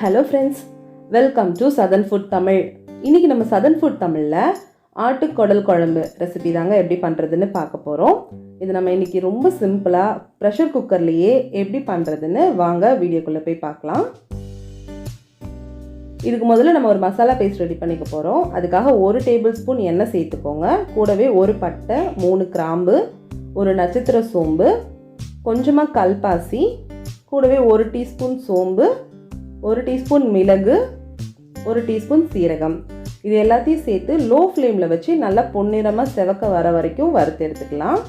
Hello friends, welcome to Southern Food Tamil. இன்னைக்கு நம்ம Southern Food Tamilல ஆட்டு குடல் குழம்பு ரெசிபி தாங்க எப்படி பண்றதுன்னு பார்க்க போறோம். இது நம்ம இன்னைக்கு ரொம்ப சிம்பிளா பிரஷர் குக்கர்லயே எப்படி பண்றதுன்னு வாங்க வீடியோக்குள்ள போய் பார்க்கலாம். இதுக்கு முதல்ல நம்ம ஒரு மசாலா பேஸ்ட் ரெடி பண்ணிக்க போறோம். அதுக்காக 1 டேபிள்ஸ்பூன் எண்ணெய் சேர்த்துக்கோங்க. கூடவே ஒரு பட்டை, 3 கிராம்பு, ஒரு நட்சத்திர சோம்பு, கொஞ்சமா கல்பாசி, கூடவே 1 டீஸ்பூன் சோம்பு, 1 டீஸ்பூன் மிளகு, 1 டீஸ்பூன் சீரகம். இது எல்லாத்தையும் சேர்த்து லோ ஃப்ளேமில் வச்சு நல்லா பொன்னிறமாக செவக்க வர வரைக்கும் வறுத்து எடுத்துக்கலாம்.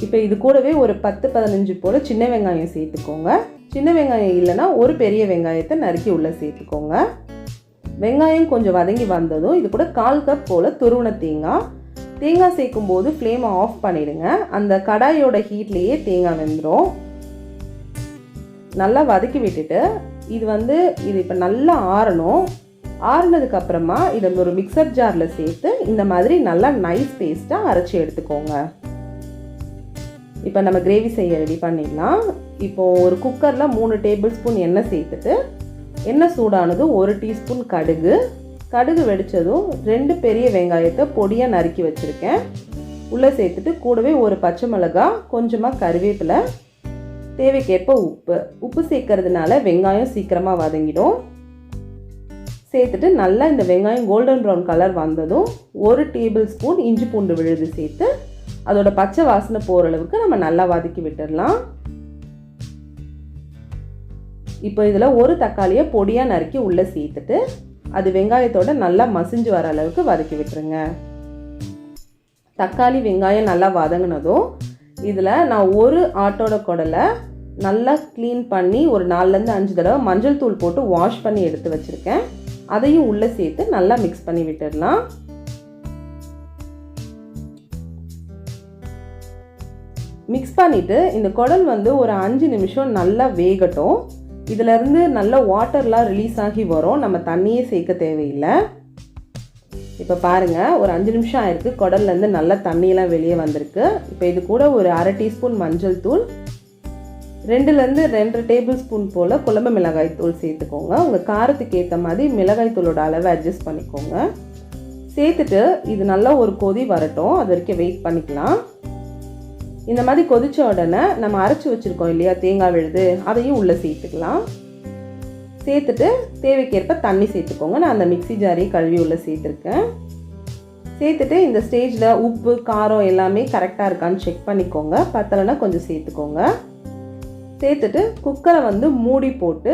இப்போ இது கூடவே ஒரு 10-15 போல் சின்ன வெங்காயம் சேர்த்துக்கோங்க. சின்ன வெங்காயம் இல்லைன்னா ஒரு பெரிய வெங்காயத்தை நறுக்கி உள்ளே சேர்த்துக்கோங்க. வெங்காயம் கொஞ்சம் வதங்கி வந்ததும் இது கூட 1/4 கப் போல் துருவன தேங்காய் சேர்க்கும் போது ஃப்ளேமை ஆஃப் பண்ணிடுங்க. அந்த கடாயோட ஹீட்லேயே தேங்காய் வெந்துடும். நல்லா வதக்கி விட்டுட்டு இது இப்போ நல்லா ஆறணும். ஆறுனதுக்கு அப்புறமா இதை ஒரு மிக்சர் ஜாரில் சேர்த்து இந்த மாதிரி நல்லா நைஸ் பேஸ்ட்டாக அரைச்சி எடுத்துக்கோங்க. இப்போ நம்ம கிரேவி செய்ய ரெடி பண்ணிடலாம். இப்போது ஒரு குக்கரில் 3 டேபிள்ஸ்பூன் எண்ணெய் சேர்த்துட்டு எண்ணெய் சூடானதும் 1 டீஸ்பூன் கடுகு வெடித்ததும் 2 பெரிய வெங்காயத்தை பொடியாக நறுக்கி வச்சுருக்கேன் உள்ளே சேர்த்துட்டு கூடவே ஒரு பச்சை மிளகாய், கொஞ்சமாக கருவேப்பிலை, தேவைக்கேற்ப உப்பு சேர்க்கறதுனால வெங்காயம் சீக்கிரமாக வதங்கிடும். சேர்த்துட்டு நல்லா இந்த வெங்காயம் கோல்டன் ப்ரௌன் கலர் வந்ததும் 1 டேபிள் ஸ்பூன் இஞ்சி பூண்டு விழுது சேர்த்து அதோட பச்சை வாசனை போகிற அளவுக்கு நம்ம நல்லா வதக்கி விட்டுடலாம். இப்போ இதில் ஒரு தக்காளியை பொடியாக நறுக்கி உள்ளே சேர்த்துட்டு அது வெங்காயத்தோட நல்லா மசிஞ்சு வர அளவுக்கு வதக்கி விட்டுருங்க. தக்காளி வெங்காயம் நல்லா வதங்கினதும் இதில் நான் ஒரு ஆட்டோட குடலை நல்லா க்ளீன் பண்ணி ஒரு 4-5 தடவை மஞ்சள் தூள் போட்டு வாஷ் பண்ணி எடுத்து வச்சுருக்கேன். அதையும் உள்ளே சேர்த்து நல்லா மிக்ஸ் பண்ணி விட்டுடலாம். மிக்ஸ் பண்ணிவிட்டு இந்த குடல் ஒரு 5 நிமிஷம் நல்லா வேகட்டும். இதிலேருந்து நல்ல வாட்டர்லாம் ரிலீஸ் ஆகி வரும். நம்ம தண்ணியே சேர்க்க தேவையில்லை. இப்போ பாருங்கள், ஒரு 5 நிமிஷம் ஆயிருக்கு. குடல்லேருந்து நல்லா தண்ணியெல்லாம் வெளியே வந்திருக்கு. இப்போ இது கூட ஒரு 1/2 டீஸ்பூன் மஞ்சள் தூள், 2 டேபிள் ஸ்பூன் போல் குழம்பு மிளகாய் தூள் சேர்த்துக்கோங்க. உங்கள் காரத்துக்கு ஏற்ற மாதிரி மிளகாய் தூளோட அளவை அட்ஜஸ்ட் பண்ணிக்கோங்க. சேர்த்துட்டு இது நல்லா ஒரு கொதி வரட்டும். அது வரைக்கும் வெயிட் பண்ணிக்கலாம். இந்த மாதிரி கொதித்த உடனே நம்ம அரைச்சி வச்சுருக்கோம் இல்லையா தேங்காய் விழுது, அதையும் உள்ளே சேர்த்துக்கலாம். சேர்த்துட்டு தேவைக்கேற்ப தண்ணி சேர்த்துக்கோங்க. நான் அந்த மிக்ஸி ஜாரையும் கழுவி உள்ளே சேர்த்துருக்கேன். சேர்த்துட்டு இந்த ஸ்டேஜில் உப்பு காரம் எல்லாமே கரெக்டாக இருக்கான்னு செக் பண்ணிக்கோங்க. பத்தலைன்னா கொஞ்சம் சேர்த்துக்கோங்க. சேர்த்துட்டு குக்கரை மூடி போட்டு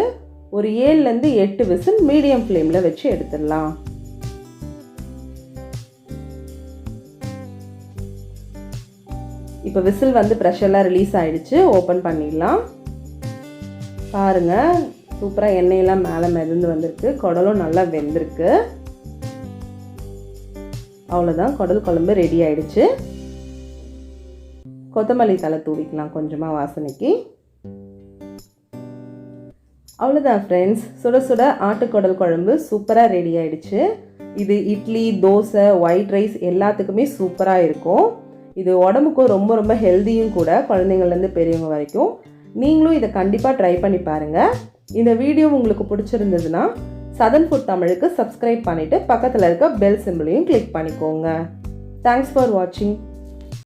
ஒரு 7-8 விசில் மீடியம் ஃப்ளேமில் வச்சு எடுத்துடலாம். இப்போ விசில் ப்ரெஷர்லாம் ரிலீஸ் ஆகிடுச்சு. ஓப்பன் பண்ணிடலாம். பாருங்கள், சூப்பராக எண்ணெயெல்லாம் மேலே மிதந்து வந்திருக்கு. குடலும் நல்லா வெந்திருக்கு. அவ்வளோதான், குடல் குழம்பு ரெடி ஆயிடுச்சு. கொத்தமல்லி தழை தூவிக்கலாம் கொஞ்சமாக வாசனைக்கு. அவ்வளோதான் ஃப்ரெண்ட்ஸ், சுட சுட ஆட்டுக்குடல் குழம்பு சூப்பராக ரெடி ஆயிடுச்சு. இது இட்லி, தோசை, ஒயிட் ரைஸ் எல்லாத்துக்குமே சூப்பராக இருக்கும். இது உடம்புக்கும் ரொம்ப ரொம்ப ஹெல்த்தியும் கூட, குழந்தைங்கள்லேருந்து பெரியவங்க வரைக்கும். நீங்களும் இதை கண்டிப்பாக ட்ரை பண்ணி பாருங்கள். இந்த வீடியோ உங்களுக்கு பிடிச்சிருந்ததுன்னா சதர்ன் ஃபுட் தமிழுக்கு சப்ஸ்கிரைப் பண்ணிவிட்டு பக்கத்தில் இருக்க பெல் சிம்பிளையும் கிளிக் பண்ணிக்கோங்க. தேங்க்ஸ் ஃபார் வாட்சிங்.